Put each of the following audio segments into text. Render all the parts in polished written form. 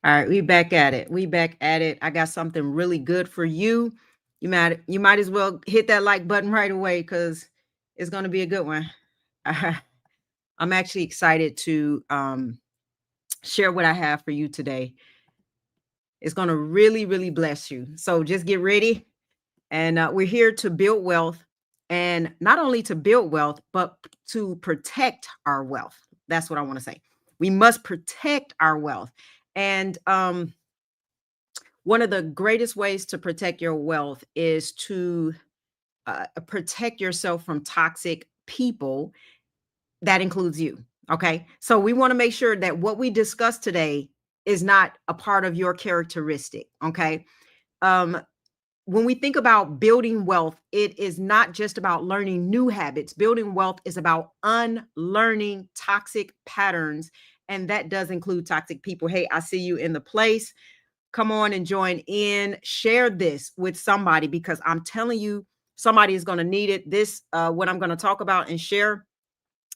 All right, we back at it. We back at it. I got something really good for you. You might as well hit that like button right away because it's going to be a good one. I'm actually excited to share what I have for you today. It's going to really, really bless you. So just get ready. And we're here to build wealth, and not only to build wealth, but to protect our wealth. That's what I want to say. We must protect our wealth. And one of the greatest ways to protect your wealth is to protect yourself from toxic people. That includes you. Okay. So we want to make sure that what we discuss today is not a part of your characteristic. Okay. Um, when we think about building wealth, it is not just about learning new habits. Building wealth is about unlearning toxic patterns. And that does include toxic people. Hey, I see you in the place. Come on and join in. Share this with somebody because I'm telling you, somebody is going to need it. This, what I'm going to talk about and share,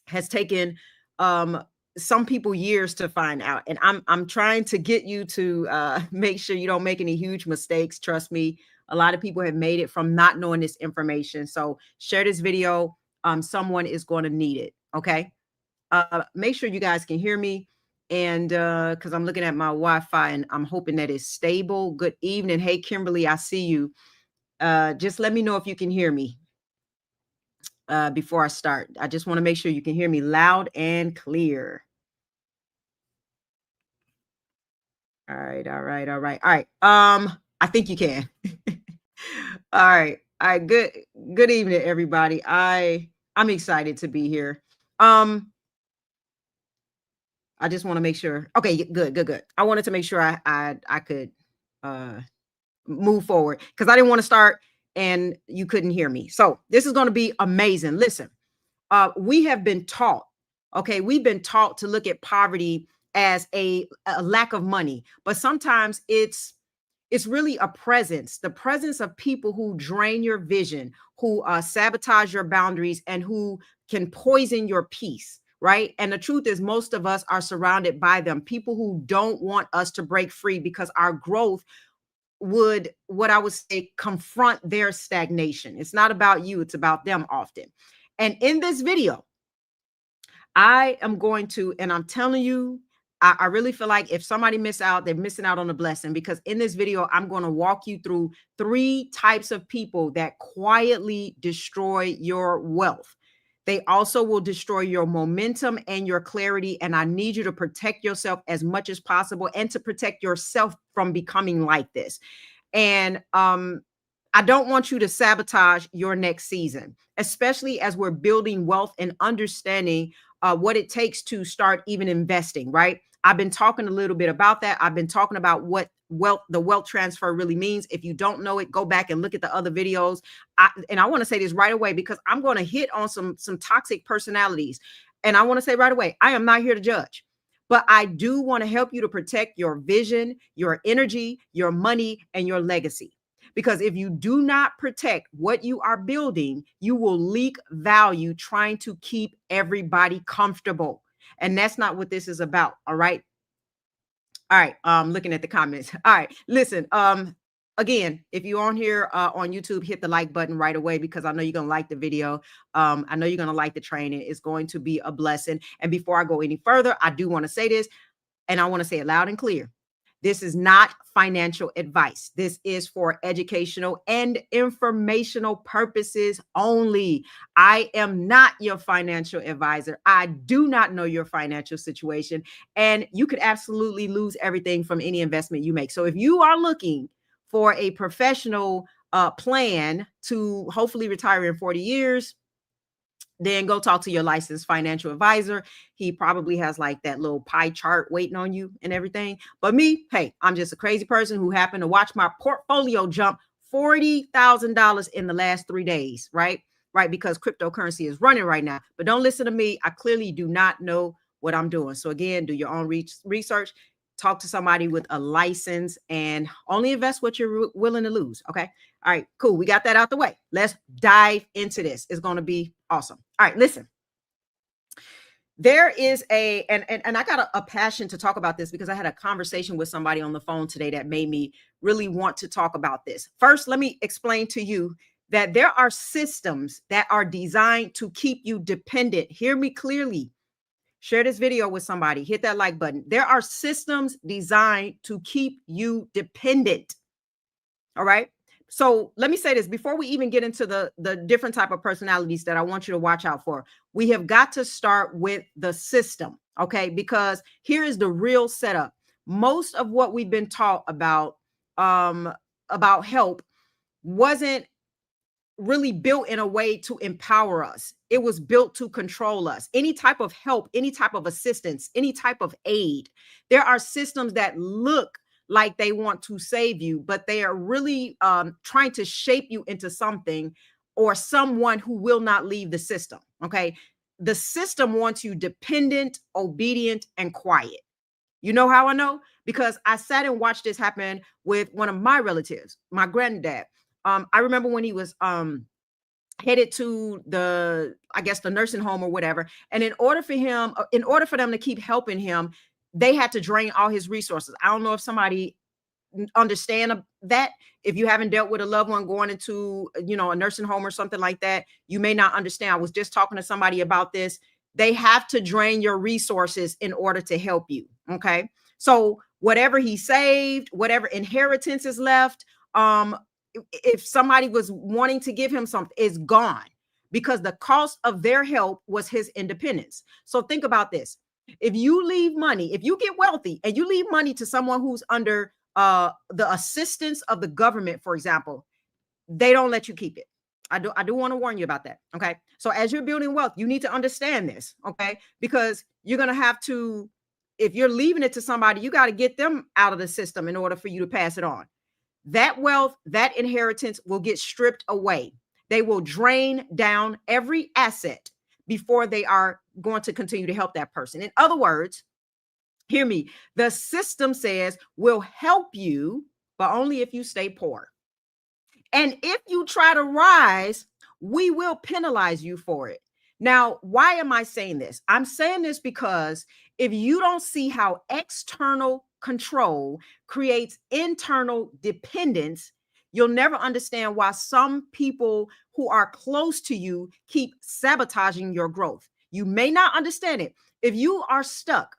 has taken um, some people years to find out, and I'm trying to get you to make sure you don't make any huge mistakes. Trust me, a lot of people have made it from not knowing this information. So share this video. Someone is going to need it. Okay. Make sure you guys can hear me. And because I'm looking at my Wi-Fi and I'm hoping that it's stable. Good evening. Hey, Kimberly, I see you. Just let me know if you can hear me before I start. I just want to make sure you can hear me loud and clear. All right, all right, all right, all right. I think you can. All right, all right. Good evening, everybody. I'm excited to be here. I just want to make sure. Okay, good. I wanted to make sure I could move forward because I didn't want to start and you couldn't hear me. So this is going to be amazing. Listen, we have been taught. Okay, we've been taught to look at poverty as a lack of money, but sometimes it's really a presence, the presence of people who drain your vision, who sabotage your boundaries, and who can poison your peace. Right. And the truth is, most of us are surrounded by them, people who don't want us to break free because our growth would, what I would say, confront their stagnation. It's not about you, it's about them often. And in this video, I am going to, and I'm telling you, I really feel like if somebody miss out, they're missing out on a blessing because in this video, I'm going to walk you through 3 types of people that quietly destroy your wealth. They also will destroy your momentum and your clarity. And I need you to protect yourself as much as possible and to protect yourself from becoming like this. And I don't want you to sabotage your next season, especially as we're building wealth and understanding what it takes to start even investing, right? I've been talking a little bit about that. I've been talking about what the wealth transfer really means. If you don't know it, go back and look at the other videos. And I want to say this right away because I'm going to hit on some toxic personalities. And I want to say right away, I am not here to judge. But I do want to help you to protect your vision, your energy, your money, and your legacy. Because if you do not protect what you are building, you will leak value trying to keep everybody comfortable. And that's not what this is about. All right. All right. Looking at the comments. All right. Listen, again, if you're on here on YouTube, hit the like button right away because I know you're going to like the video. I know you're going to like the training. It's going to be a blessing. And before I go any further, I do want to say this, and I want to say it loud and clear. This is not financial advice. This is for educational and informational purposes only. I am not your financial advisor. I do not know your financial situation, and you could absolutely lose everything from any investment you make. So if you are looking for a professional plan to hopefully retire in 40 years, then go talk to your licensed financial advisor. He probably has like that little pie chart waiting on you and everything. But me, hey, I'm just a crazy person who happened to watch my portfolio jump $40,000 in the last 3 days, right? Right, because cryptocurrency is running right now. But don't listen to me. I clearly do not know what I'm doing. So again, do your own research. Talk to somebody with a license and only invest what you're willing to lose. Okay. All right, cool. We got that out the way. Let's dive into this. It's going to be awesome. All right, listen. There is and I got a passion to talk about this because I had a conversation with somebody on the phone today that made me really want to talk about this. First, let me explain to you that there are systems that are designed to keep you dependent. Hear me clearly. Share this video with somebody. Hit that like button. There are systems designed to keep you dependent. All right. So let me say this before we even get into the different type of personalities that I want you to watch out for. We have got to start with the system, okay? Because here is the real setup. Most of what we've been taught about help wasn't really built in a way to empower us. It was built to control us. Any type of help, any type of assistance, any type of aid. There are systems that look like they want to save you, but they are really trying to shape you into something or someone who will not leave the system. Okay. The system wants you dependent, obedient, and quiet. You know how I know? Because I sat and watched this happen with one of my relatives, my granddad. I remember when he was headed to the, I guess, the nursing home or whatever. And in order for them to keep helping him, they had to drain all his resources. I don't know if somebody understand that. If you haven't dealt with a loved one going into, a nursing home or something like that, you may not understand. I was just talking to somebody about this. They have to drain your resources in order to help you. Okay. So whatever he saved, whatever inheritance is left, if somebody was wanting to give him something, it's gone because the cost of their help was his independence. So think about this. If you leave money, if you get wealthy and you leave money to someone who's under the assistance of the government, for example, they don't let you keep it. I do want to warn you about that. Okay. So as you're building wealth, you need to understand this. Okay. Because you're going to have to, if you're leaving it to somebody, you got to get them out of the system in order for you to pass it on. That wealth, that inheritance will get stripped away. They will drain down every asset before they are going to continue to help that person. In other words, hear me, the system says we'll help you, but only if you stay poor. And if you try to rise, we will penalize you for it. Now, why am I saying this? I'm saying this because if you don't see how external control creates internal dependence, you'll never understand why some people who are close to you keep sabotaging your growth. You may not understand it. If you are stuck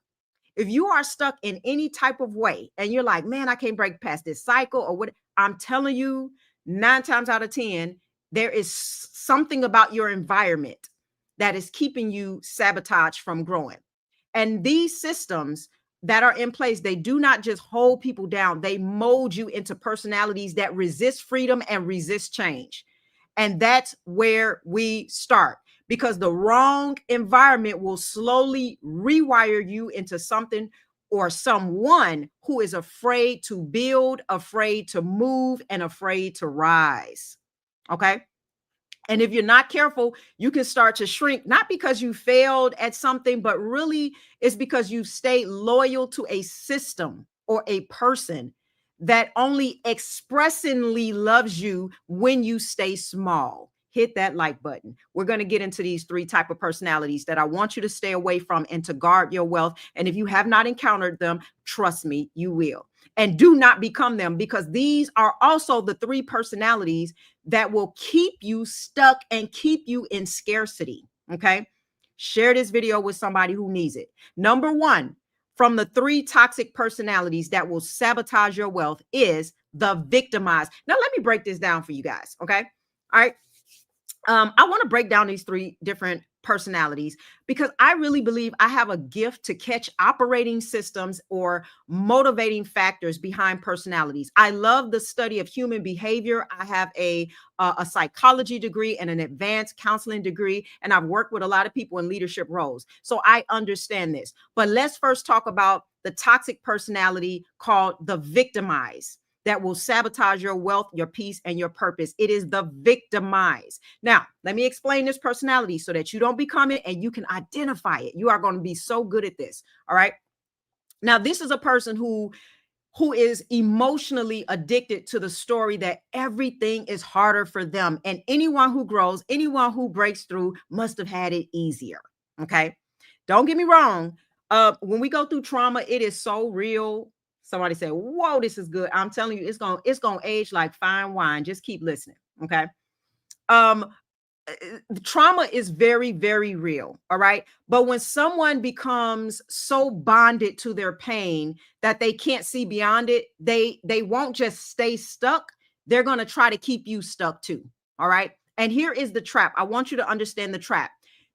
in any type of way and you're like, man, I can't break past this cycle or what, I'm telling you, 9 times out of 10, there is something about your environment that is keeping you sabotaged from growing. And these systems that are in place, they do not just hold people down, they mold you into personalities that resist freedom and resist change. And that's where we start because the wrong environment will slowly rewire you into something or someone who is afraid to build, afraid to move, and afraid to rise. Okay. And if you're not careful, you can start to shrink, not because you failed at something, but really it's because you stayed loyal to a system or a person that only expressingly loves you when you stay small. Hit that like button. We're going to get into these 3 type of personalities that I want you to stay away from and to guard your wealth. And if you have not encountered them, trust me, you will. And do not become them because these are also the 3 personalities that will keep you stuck and keep you in scarcity. Okay. Share this video with somebody who needs it. Number 1, from the 3 toxic personalities that will sabotage your wealth is the victimized. Now, let me break this down for you guys. Okay. All right. I want to break down these 3 different personalities because I really believe I have a gift to catch operating systems or motivating factors behind personalities. I love the study of human behavior. I have a psychology degree and an advanced counseling degree, and I've worked with a lot of people in leadership roles. So I understand this. But let's first talk about the toxic personality called the victimized that will sabotage your wealth, your peace, and your purpose. It is the victimized. Now, let me explain this personality so that you don't become it and you can identify it. You are going to be so good at this. All right. Now, this is a person who is emotionally addicted to the story that everything is harder for them. And anyone who grows, anyone who breaks through must have had it easier. Okay. Don't get me wrong. When we go through trauma, it is so real. Somebody said, "Whoa, this is good." I'm telling you, it's gonna age like fine wine. Just keep listening. Okay. Um, Trauma is very, very real. All right. But when someone becomes so bonded to their pain that they can't see beyond it, they won't just stay stuck. They're going to try to keep you stuck too. All right. And here is the trap. I want you to understand the trap.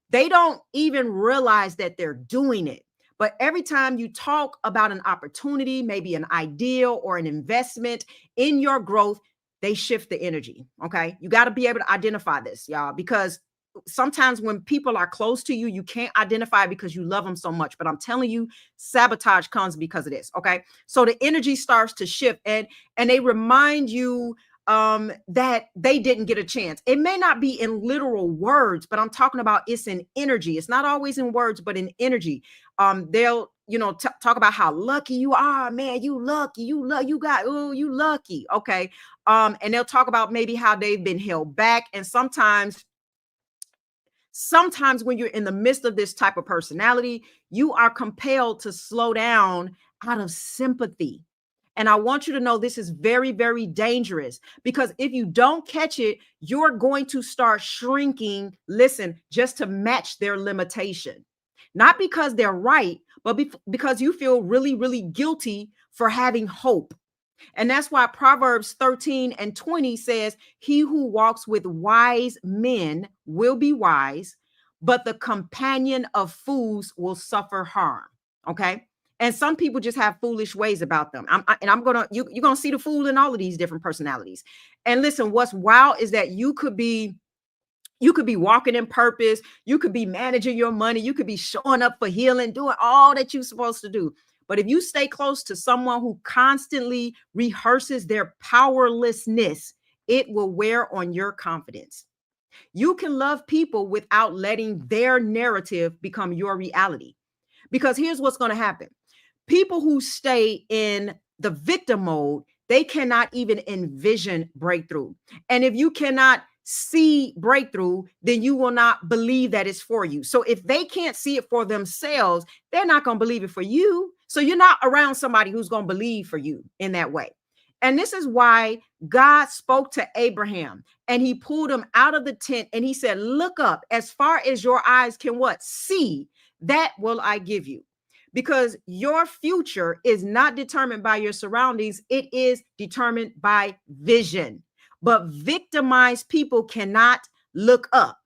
They don't even realize that they're doing it. But every time you talk about an opportunity, maybe an ideal or an investment in your growth, they shift the energy. Okay. You got to be able to identify this, y'all, because sometimes when people are close to you, you can't identify because you love them so much. But I'm telling you, sabotage comes because of this. Okay. So the energy starts to shift and they remind you that they didn't get a chance. It may not be in literal words, but I'm talking about it's in energy. It's not always in words, but in energy. They'll talk about how lucky you are, man. You lucky, you got, oh, you lucky. Okay. And they'll talk about maybe how they've been held back. And sometimes when you're in the midst of this type of personality, you are compelled to slow down out of sympathy. And I want you to know this is very, very dangerous because if you don't catch it, you're going to start shrinking, listen, just to match their limitation. Not because they're right, but because you feel really, really guilty for having hope. And that's why Proverbs 13 and 20 says, "He who walks with wise men will be wise, but the companion of fools will suffer harm." Okay. And some people just have foolish ways about them. You're gonna see the fool in all of these different personalities. And listen, what's wild is that you could be walking in purpose, you could be managing your money, you could be showing up for healing, doing all that you're supposed to do. But if you stay close to someone who constantly rehearses their powerlessness, it will wear on your confidence. You can love people without letting their narrative become your reality. Because here's what's going to happen: people who stay in the victim mode, they cannot even envision breakthrough. And if you cannot see breakthrough, then you will not believe that it's for you. So if they can't see it for themselves, they're not going to believe it for you. So you're not around somebody who's going to believe for you in that way. And this is why God spoke to Abraham and he pulled him out of the tent and he said, "Look up as far as your eyes can what? See, that will I give you." Because your future is not determined by your surroundings, it is determined by vision. But victimized people cannot look up.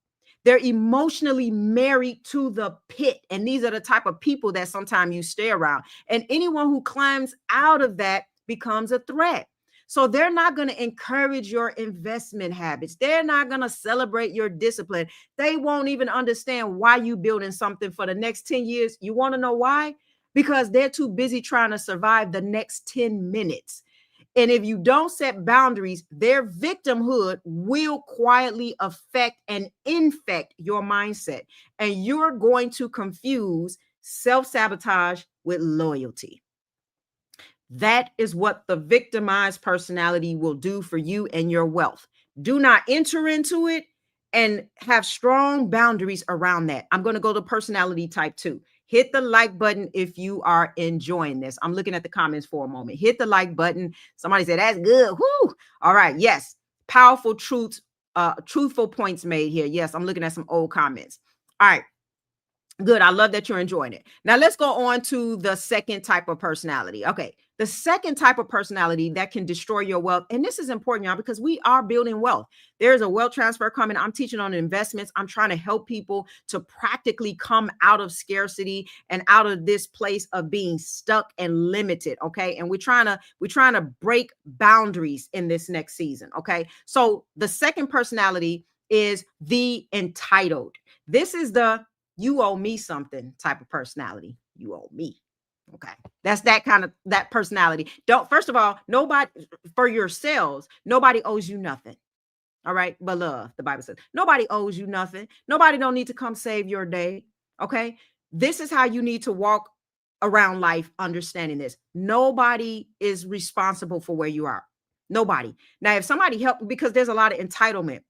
They're emotionally married to the pit. And these are the type of people that sometimes you stay around. And anyone who climbs out of that becomes a threat. So they're not going to encourage your investment habits. They're not going to celebrate your discipline. They won't even understand why you building something for the next 10 years. You want to know why? Because they're too busy trying to survive the next 10 minutes. And if you don't set boundaries, their victimhood will quietly affect and infect your mindset. And you're going to confuse self-sabotage with loyalty. That is what the victimized personality will do for you and your wealth. Do not enter into it and have strong boundaries around that. I'm going to go to personality type 2. Hit the like button if you are enjoying this. I'm looking at the comments for a moment. Hit the like button. Somebody said, "That's good." Whoo. All right. Yes. Powerful truthful points made here. Yes. I'm looking at some old comments. All right. Good. I love that you're enjoying it. Now let's go on to the second type of personality. Okay. The second type of personality that can destroy your wealth. And this is important, y'all, because we are building wealth. There's a wealth transfer coming. I'm teaching on investments. I'm trying to help people to practically come out of scarcity and out of this place of being stuck and limited. Okay. And we're trying to break boundaries in this next season. Okay. So the second personality is the entitled. This is the "you owe me something" type of personality. You owe me. Okay. That's that personality. Don't, first of all, nobody, for yourselves, nobody owes you nothing. All right. But love, the Bible says, nobody owes you nothing. Nobody don't need to come save your day. Okay. This is how you need to walk around life, understanding this. Nobody is responsible for where you are. Nobody. Now, if somebody helped, because there's a lot of entitlement.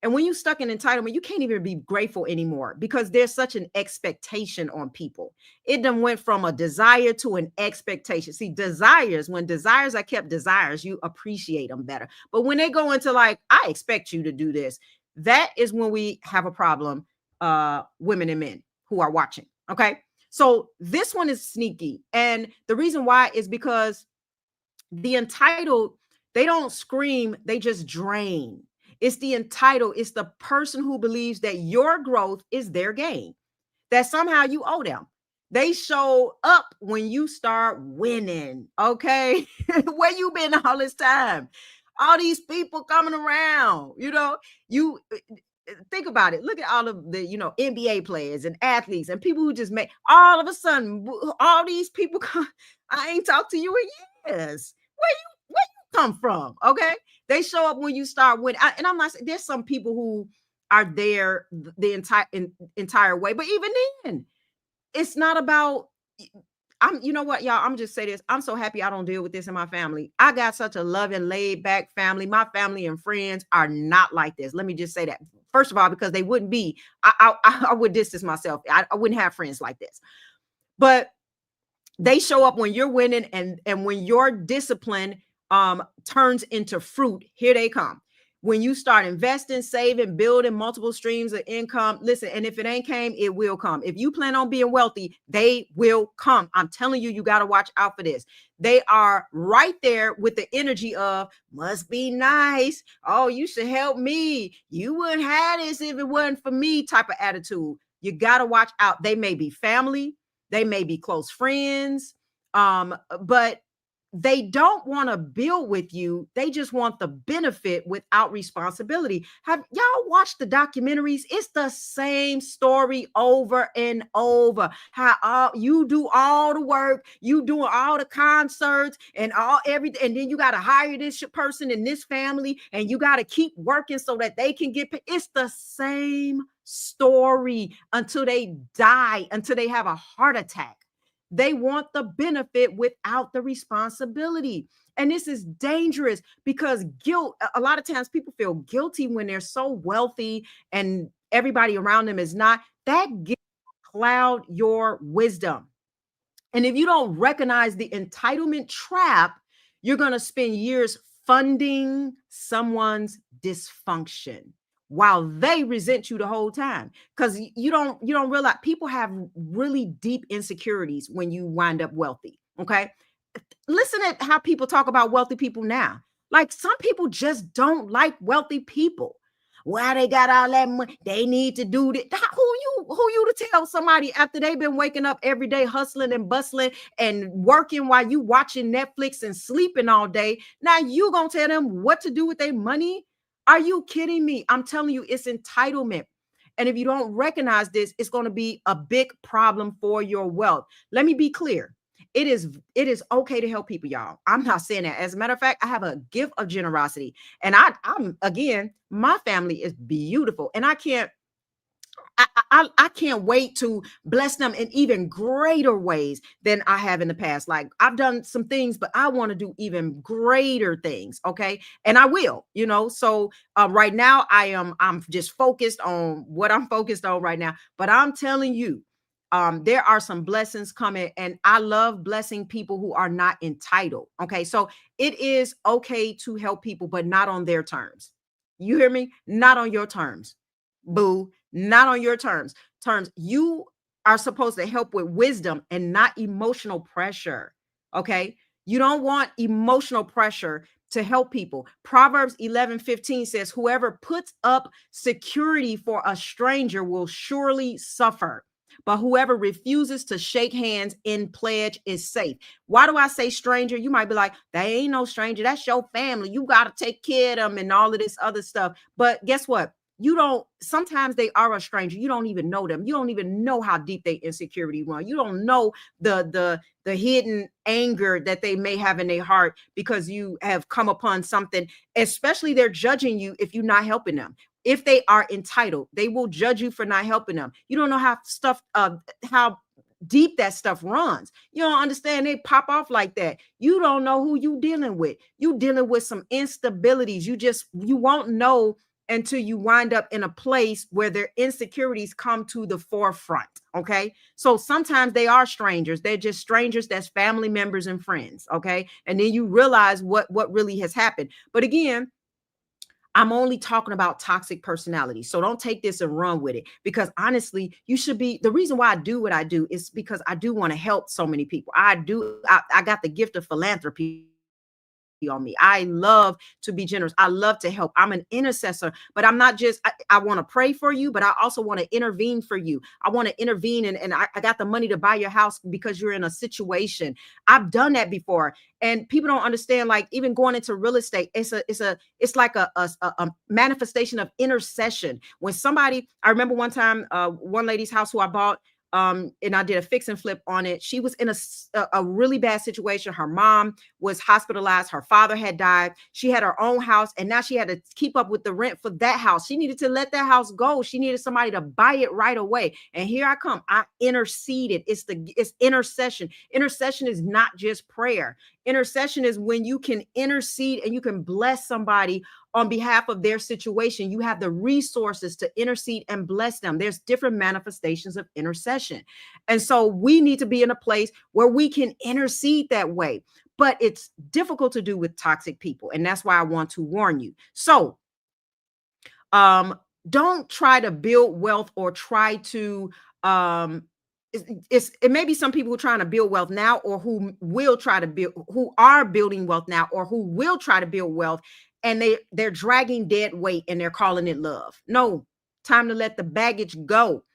And when you're stuck in entitlement, you can't even be grateful anymore because there's such an expectation on people. It done went from a desire to an expectation. See, desires, when desires are kept desires, you appreciate them better. But when they go into like, I expect you to do this, that is when we have a problem, women and men who are watching. Okay. So this one is sneaky. And the reason why is because the entitled, they don't scream, they just drain. It's the entitled, it's the person who believes that your growth is their gain, that somehow you owe them. They show up when you start winning. Okay. Where you been all this time? All these people coming around, you think about it. Look at all of the, NBA players and athletes and people who just make all of a sudden all these people come. I ain't talked to you in years. Where you come from? Okay. They show up when you start winning. And I'm not saying there's some people who are there the entire way, but even then, it's not about. You know what, y'all? I'm just say this. I'm so happy I don't deal with this in my family. I got such a loving, laid back family. My family and friends are not like this. Let me just say that. First of all, because they wouldn't be, I would distance myself. I wouldn't have friends like this. But they show up when you're winning, and when your discipline turns into fruit, here they come. When you start investing, saving, building multiple streams of income, listen, and if it ain't came, it will come. If you plan on being wealthy, they will come. I'm telling you, you got to watch out for this. They are right there with the energy of must be nice. Oh, you should help me. You wouldn't have this if it wasn't for me type of attitude. You got to watch out. They may be family. They may be close friends, but they don't want to build with you. They just want the benefit without responsibility. Have y'all watched the documentaries? It's the same story over and over. How you do all the work, you doing all the concerts and everything, and then you got to hire this person in this family, and you got to keep working so that they can get paid. It's the same story until they die, until they have a heart attack. They want the benefit without the responsibility. And this is dangerous because guilt, a lot of times people feel guilty when they're so wealthy and everybody around them is not. That guilt cloud your wisdom. And if you don't recognize the entitlement trap, you're going to spend years funding someone's dysfunction while they resent you the whole time, because you don't realize people have really deep insecurities when you wind up wealthy. Okay, listen at how people talk about wealthy people now. Like some people just don't like wealthy people. Why they got all that money? They need to do that. Who you to tell somebody after they've been waking up every day hustling and bustling and working while you watching Netflix and sleeping all day? Now you gonna tell them what to do with their money? Are you kidding me? I'm telling you, it's entitlement. And if you don't recognize this, it's going to be a big problem for your wealth. Let me be clear. It is okay to help people, y'all. I'm not saying that. As a matter of fact, I have a gift of generosity. And I'm again, my family is beautiful. And I can't wait to bless them in even greater ways than I have in the past. Like I've done some things, but I want to do even greater things. Okay. And I will, so right now I'm just focused on what I'm focused on right now. But I'm telling you, there are some blessings coming, and I love blessing people who are not entitled. Okay. So it is okay to help people, but not on their terms. You hear me? Not on your terms. Boo, not on your terms. You are supposed to help with wisdom and not emotional pressure. Okay, you don't want emotional pressure to help people. Proverbs 11:15 says, whoever puts up security for a stranger will surely suffer, but whoever refuses to shake hands in pledge is safe. Why do I say stranger? You might be like, they ain't no stranger, that's your family, you got to take care of them and all of this other stuff. But guess what? You don't, sometimes they are a stranger. You don't even know them. You don't even know how deep they insecurity run. You don't know the hidden anger that they may have in their heart because you have come upon something, especially they're judging you if you're not helping them. If they are entitled, they will judge you for not helping them. You don't know how deep that stuff runs. You don't understand. They pop off like that. You don't know who you dealing with. You dealing with some instabilities. You won't know until you wind up in a place where their insecurities come to the forefront. Okay. So sometimes they are strangers. They're just strangers that's family members and friends. Okay. And then you realize what really has happened. But again, I'm only talking about toxic personality. So don't take this and run with it, because honestly, you should be. The reason why I do what I do is because I do want to help so many people. I got the gift of philanthropy on me. I love to be generous. I love to help. I'm an intercessor, but I'm not just, I want to pray for you, but I also want to intervene for you. I want to intervene, and I got the money to buy your house because you're in a situation. I've done that before. And people don't understand, like even going into real estate, it's like a manifestation of intercession. When somebody, I remember one time, one lady's house who I bought, and I did a fix and flip on it. She was in a really bad situation. Her mom was hospitalized. Her father had died. She had her own house, and now she had to keep up with the rent for that house. She needed to let that house go. She needed somebody to buy it right away. And here I come. I interceded. It's intercession. Intercession is not just prayer. Intercession is when you can intercede and you can bless somebody on behalf of their situation. You have the resources to intercede and bless them. There's different manifestations of intercession. And so we need to be in a place where we can intercede that way. But it's difficult to do with toxic people. And that's why I want to warn you. So um, don't try to build wealth or try to it may be some people who are trying to build wealth now, or who will try to build, who are building wealth now, or who will try to build wealth, and they're dragging dead weight and they're calling it love. No, time to let the baggage go.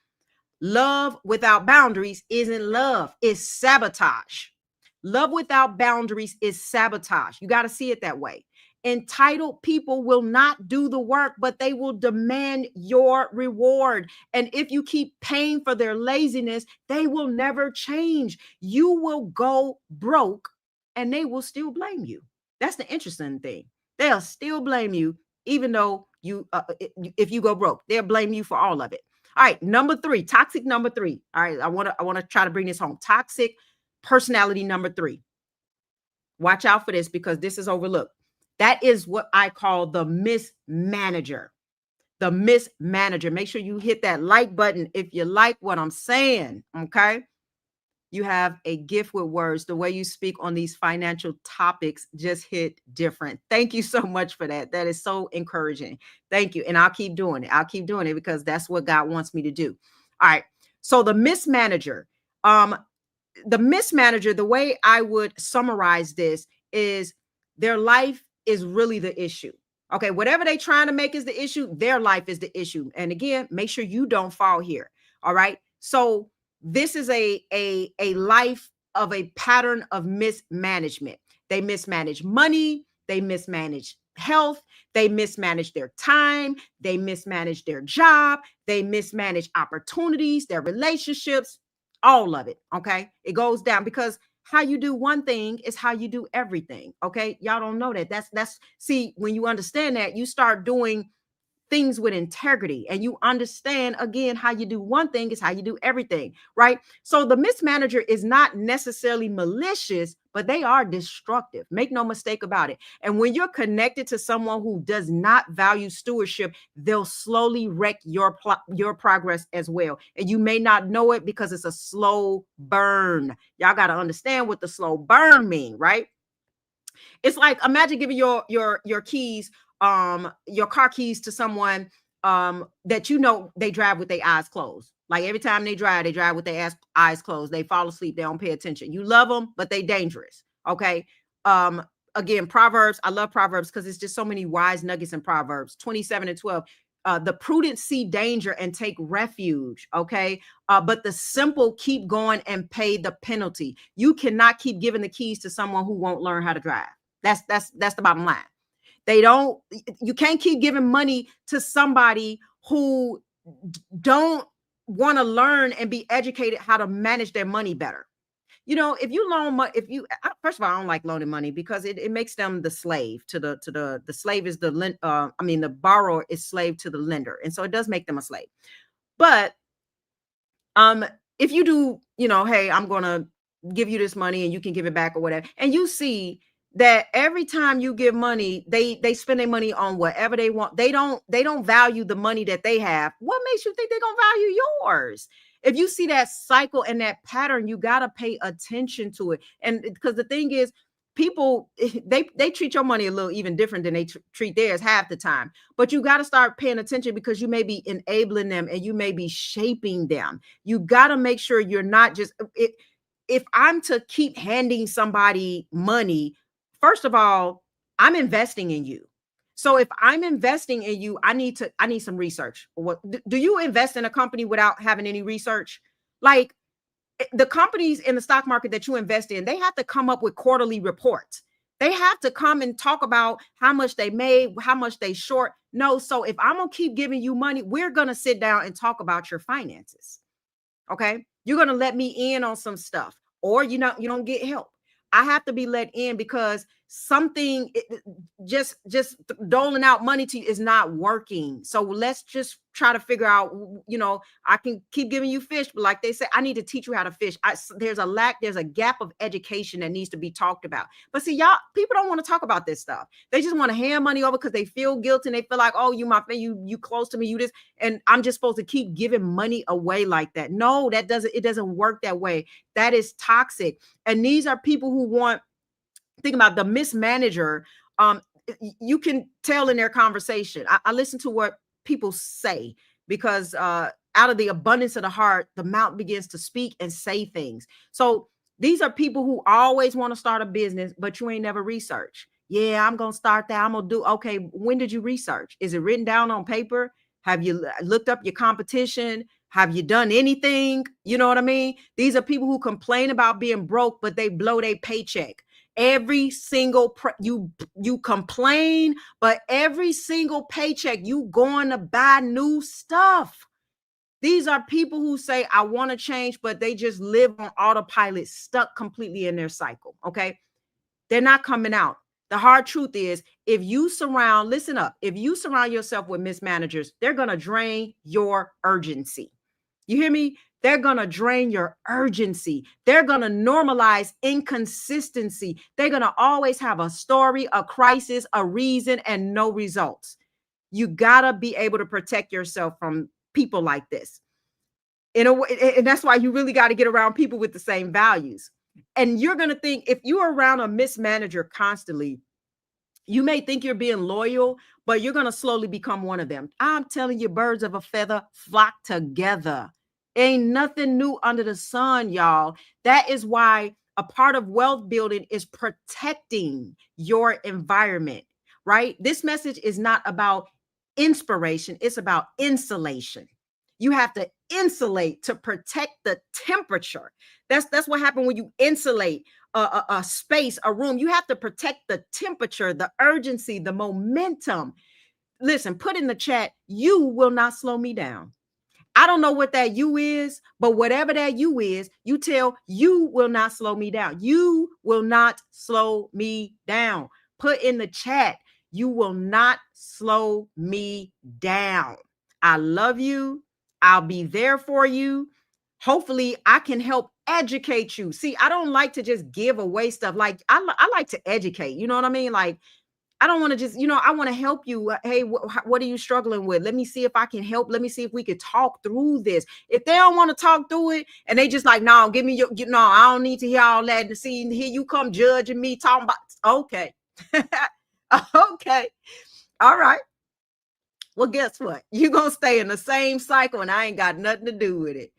Love without boundaries isn't love, it's sabotage. Love without boundaries is sabotage. You got to see it that way. Entitled people will not do the work, but they will demand your reward. And if you keep paying for their laziness, they will never change. You will go broke and they will still blame you. That's the interesting thing. They'll still blame you, even though if you go broke, they'll blame you for all of it. All right, number 3, toxic number 3. All right, I want to try to bring this home. Toxic personality number 3. Watch out for this, because this is overlooked. That is what I call the mismanager. The mismanager. Make sure you hit that like button if you like what I'm saying. Okay. You have a gift with words. The way you speak on these financial topics just hit different. Thank you so much for that. That is so encouraging. Thank you. And I'll keep doing it. I'll keep doing it because that's what God wants me to do. All right. So the mismanager, the mismanager, the way I would summarize this is their life is really the issue. Okay, whatever they're trying to make is the issue, their life is the issue. And again, make sure you don't fall here. All right. So this is a life of a pattern of mismanagement. They mismanage money, they mismanage health, they mismanage their time, they mismanage their job, they mismanage opportunities, their relationships, all of it. Okay. It goes down, because how you do one thing is how you do everything. Okay. Y'all don't know that. That's see, when you understand that, you start doing things with integrity, and you understand again, how you do one thing is how you do everything, right? So the mismanager is not necessarily malicious, but they are destructive. Make no mistake about it. And when you're connected to someone who does not value stewardship, they'll slowly wreck your progress as well. And you may not know it because it's a slow burn. Y'all got to understand what the slow burn mean, right? It's like, imagine giving your keys, your car keys to someone that you know they drive with their eyes closed. Like every time they drive with their eyes closed. They fall asleep, they don't pay attention. You love them, but they dangerous. Okay. Um, Again, Proverbs, I love Proverbs because it's just so many wise nuggets in Proverbs 27:12. The prudent see danger and take refuge. Okay. But the simple keep going and pay the penalty. You cannot keep giving the keys to someone who won't learn how to drive. That's the bottom line. They don't, you can't keep giving money to somebody who don't want to learn and be educated how to manage their money better. You know, if you loan money, first of all, I don't like loaning money because it makes them the slave to the slave is the borrower is slave to the lender. And so it does make them a slave. But um, if you do, hey, I'm gonna give you this money and you can give it back or whatever, and you see that every time you give money, they spend their money on whatever they want. They don't value the money that they have. What makes you think they're gonna value yours? If you see that cycle and that pattern, you gotta pay attention to it. And because the thing is, people they treat your money a little even different than they treat theirs half the time. But you got to start paying attention because you may be enabling them and you may be shaping them. You got to make sure you're not just it. If I'm to keep handing somebody money, first of all, I'm investing in you. So if I'm investing in you, I need some research. What do you invest in a company without having any research? Like the companies in the stock market that you invest in, they have to come up with quarterly reports. They have to come and talk about how much they made, how much they short. No, so if I'm gonna keep giving you money, we're gonna sit down and talk about your finances. Okay. You're going to let me in on some stuff, or you don't get help. I have to be let in because something just doling out money to you is not working. So let's just try to figure out, I can keep giving you fish, but like they say, I need to teach you how to fish. There's a gap of education that needs to be talked about. But see, y'all, people don't want to talk about this stuff. They just want to hand money over because they feel guilty and they feel like, oh, you my friend, you close to me, you this, and I'm just supposed to keep giving money away like that. No, it doesn't work that way. That is toxic. And these are people who want, think about the mismanager. Um, you can tell in their conversation. I listen to what people say because out of the abundance of the heart, the mouth begins to speak and say things. So these are people who always want to start a business, but you ain't never researched. Yeah, I'm gonna start that. I'm gonna do okay. When did you research? Is it written down on paper? Have you looked up your competition? Have you done anything? You know what I mean? These are people who complain about being broke, but they blow their paycheck. Every single you complain, but every single paycheck you going to buy new stuff. These are people who say, I want to change, but they just live on autopilot, stuck completely in their cycle. Okay. They're not coming out. The hard truth is, listen up, if you surround yourself with mismanagers, they're going to drain your urgency. You hear me? They're going to drain your urgency. They're going to normalize inconsistency. They're going to always have a story, a crisis, a reason, and no results. You got to be able to protect yourself from people like this. In a way, and that's why you really got to get around people with the same values. And you're going to think, if you're around a mismanager constantly, you may think you're being loyal, but you're going to slowly become one of them. I'm telling you, birds of a feather flock together. Ain't nothing new under the sun, y'all. That is why a part of wealth building is protecting your environment, right? This message is not about inspiration, it's about insulation. You have to insulate to protect the temperature. That's what happened when you insulate a space, a room. You have to protect the temperature, the urgency, the momentum. Listen, put in the chat, you will not slow me down. I don't know what that you is, but whatever that you is, you tell you will not slow me down. You will not slow me down. Put in the chat, you will not slow me down. I love you. I'll be there for you. Hopefully, I can help educate you. See, I don't like to just give away stuff. Like I like to educate. You know what I mean? Like I don't want to just, I want to help you. Hey, what are you struggling with? Let me see if I can help. Let me see if we could talk through this. If they don't want to talk through it and they just like, no, give me no, I don't need to hear all that. To see, here you come judging me, talking about, okay. Okay. All right. Well, guess what? You're going to stay in the same cycle and I ain't got nothing to do with it.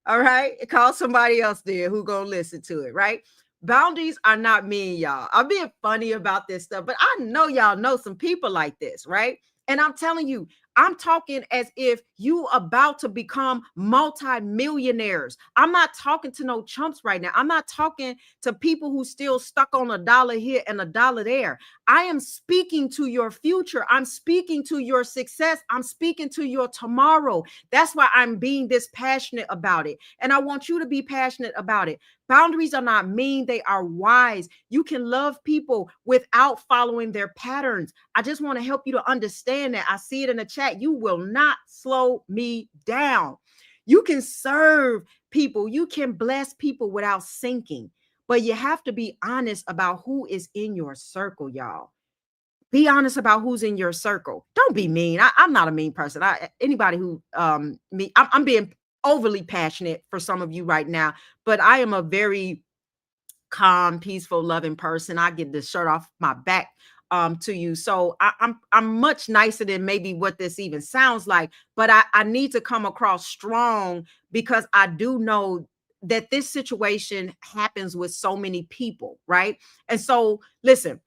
All right. Call somebody else there who gonna listen to it, right? Boundaries are not mean, y'all. I'm being funny about this stuff, but I know y'all know some people like this, right? And I'm telling you, I'm talking as if you about to become multi-millionaires. I'm not talking to no chumps right now. I'm not talking to people who still stuck on a dollar here and a dollar there. I am speaking to your future. I'm speaking to your success. I'm speaking to your tomorrow. That's why I'm being this passionate about it. And I want you to be passionate about it. Boundaries are not mean, they are wise. You can love people without following their patterns. I just want to help you to understand that. I see it in the chat. You will not slow me down. You can serve people, you can bless people without sinking. but you have to be honest about who is in your circle, y'all. Be honest about who's in your circle. Don't be mean. I'm not a mean person. Anybody who me, I'm being overly passionate for some of you right now, but I am a very calm, peaceful, loving person. I get the shirt off my back to you. So I'm much nicer than maybe what this even sounds like, but I need to come across strong because I do know that this situation happens with so many people, right? And so listen,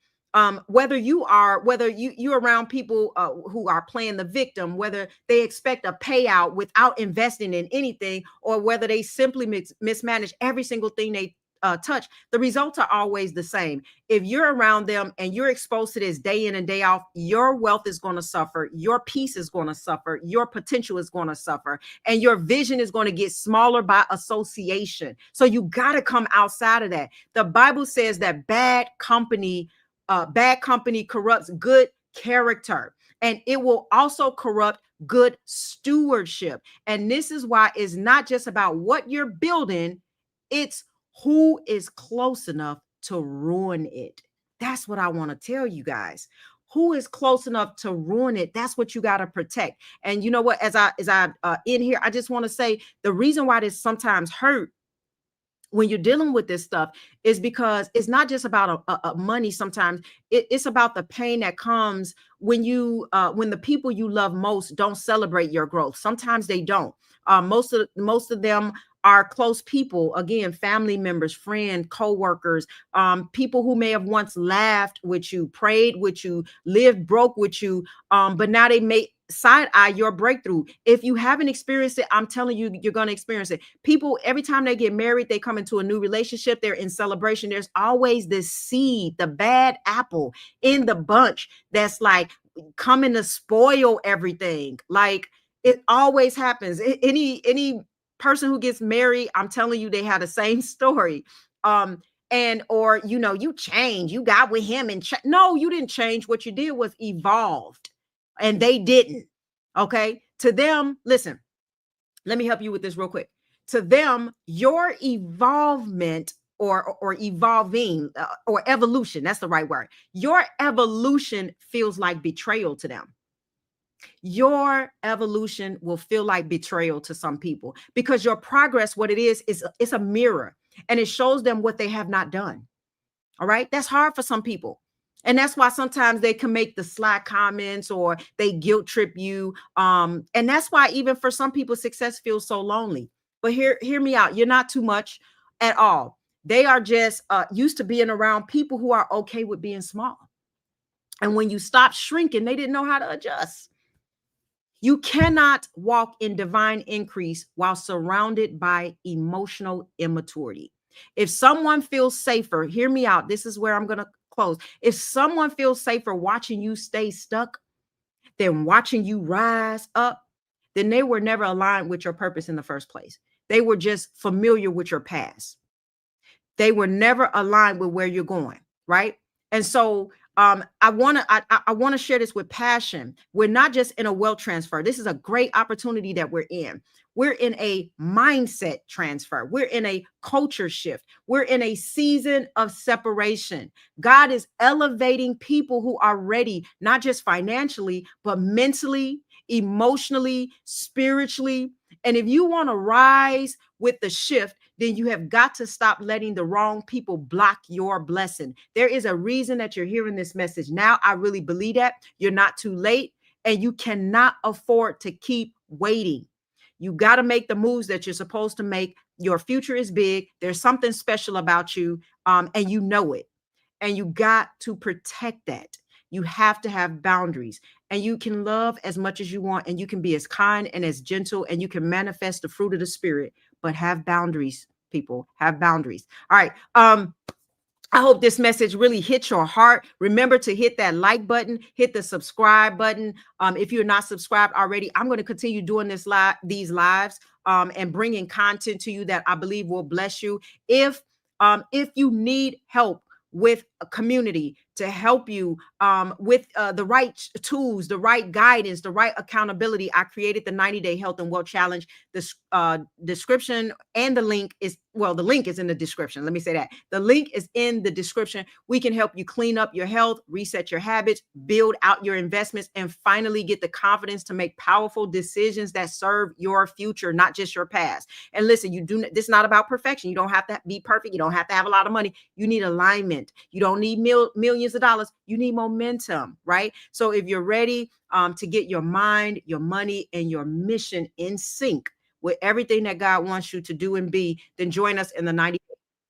whether you're around people who are playing the victim, whether they expect a payout without investing in anything, or whether they simply mismanage every single thing they touch, the results are always the same. If you're around them and you're exposed to this day in and day out, your wealth is going to suffer, your peace is going to suffer, your potential is going to suffer, and your vision is going to get smaller by association. So you got to come outside of that. The Bible says that bad company corrupts good character, and it will also corrupt good stewardship. And this is why it's not just about what you're building, it's who is close enough to ruin it. That's what I want to tell you guys. Who is close enough to ruin it? That's what you got to protect. And you know what? As I in here, I just want to say the reason why this sometimes hurt when you're dealing with this stuff is because it's not just about money. Sometimes it's about the pain that comes when the people you love most don't celebrate your growth. Sometimes they don't. Most of them are close people, again, family members, friends, co-workers, people who may have once laughed with you, prayed with you, lived broke with you, but now they may side eye your breakthrough. If you haven't experienced it, I'm telling you, you're going to experience it. People, every time they get married, they come into a new relationship, they're in celebration. There's always this seed, the bad apple in the bunch that's like coming to spoil everything. Like it always happens. Any person who gets married, I'm telling you, they had the same story. And or you change, you got with him and no, you didn't change. What you did was evolved, and they didn't. Okay, to them, listen, let me help you with this real quick. To them, your evolvement or evolving or evolution, that's the right word, your evolution feels like betrayal to them. Your evolution will feel like betrayal to some people because your progress, what it is it's a mirror, and it shows them what they have not done. All right, that's hard for some people, and that's why sometimes they can make the sly comments or they guilt trip you, and that's why even for some people success feels so lonely. But hear me out, you're not too much at all. They are just used to being around people who are okay with being small, and when you stop shrinking, they didn't know how to adjust. You cannot walk in divine increase while surrounded by emotional immaturity. If someone feels safer, hear me out. This is where I'm going to close. If someone feels safer watching you stay stuck than watching you rise up, then they were never aligned with your purpose in the first place. They were just familiar with your past. They were never aligned with where you're going, right? And so I want to share this with passion. We're not just in a wealth transfer. This is a great opportunity that we're in. We're in a mindset transfer. We're in a culture shift. We're in a season of separation. God is elevating people who are ready, not just financially, but mentally, emotionally, spiritually. And if you want to rise with the shift, then you have got to stop letting the wrong people block your blessing. There is a reason that you're hearing this message now. I really believe that you're not too late, and you cannot afford to keep waiting. You got to make the moves that you're supposed to make. Your future is big. There's something special about you, and you know it. And you got to protect that. You have to have boundaries, and you can love as much as you want, and you can be as kind and as gentle, and you can manifest the fruit of the spirit, but have boundaries. People have boundaries. All right. I hope this message really hit your heart. Remember to hit that like button, hit the subscribe button. If you're not subscribed already, I'm going to continue doing these lives, and bringing content to you that I believe will bless you. If you need help with a community to help you with the right tools, the right guidance, the right accountability. I created the 90-day health and wealth challenge. This description and the link is, well, the link is in the description. Let me say that. The link is in the description. We can help you clean up your health, reset your habits, build out your investments, and finally get the confidence to make powerful decisions that serve your future, not just your past. And listen, this is not about perfection. You don't have to be perfect. You don't have to have a lot of money. You need alignment. You don't need millions of dollars. You need momentum, right? So if you're ready to get your mind, your money, and your mission in sync with everything that God wants you to do and be, then join us in the 90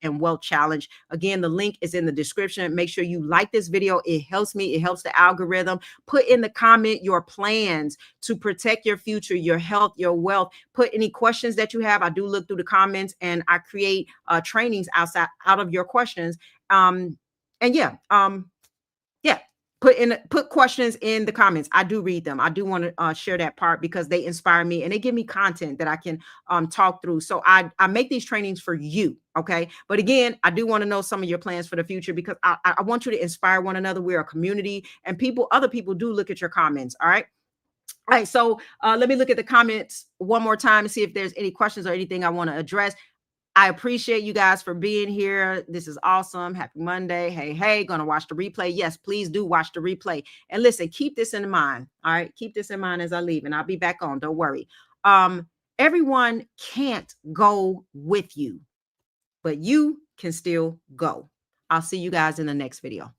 and wealth challenge. Again, the link is in the description. Make sure you like this video. It helps me. It helps the algorithm. Put in the comment your plans to protect your future, your health, your wealth. Put any questions that you have. I do look through the comments and I create trainings out of your questions. And yeah, put questions in the comments. I do read them. I do want to share that part because they inspire me and they give me content that I can talk through. So I make these trainings for you. Okay. But again, I do want to know some of your plans for the future because I want you to inspire one another. We're a community and other people do look at your comments. All right. All right. So let me look at the comments one more time and see if there's any questions or anything I want to address. I appreciate you guys for being here. This is awesome. Happy Monday. Hey, gonna watch the replay. Yes, please do watch the replay. And listen, keep this in mind. All right. Keep this in mind as I leave and I'll be back on. Don't worry. Everyone can't go with you, but you can still go. I'll see you guys in the next video.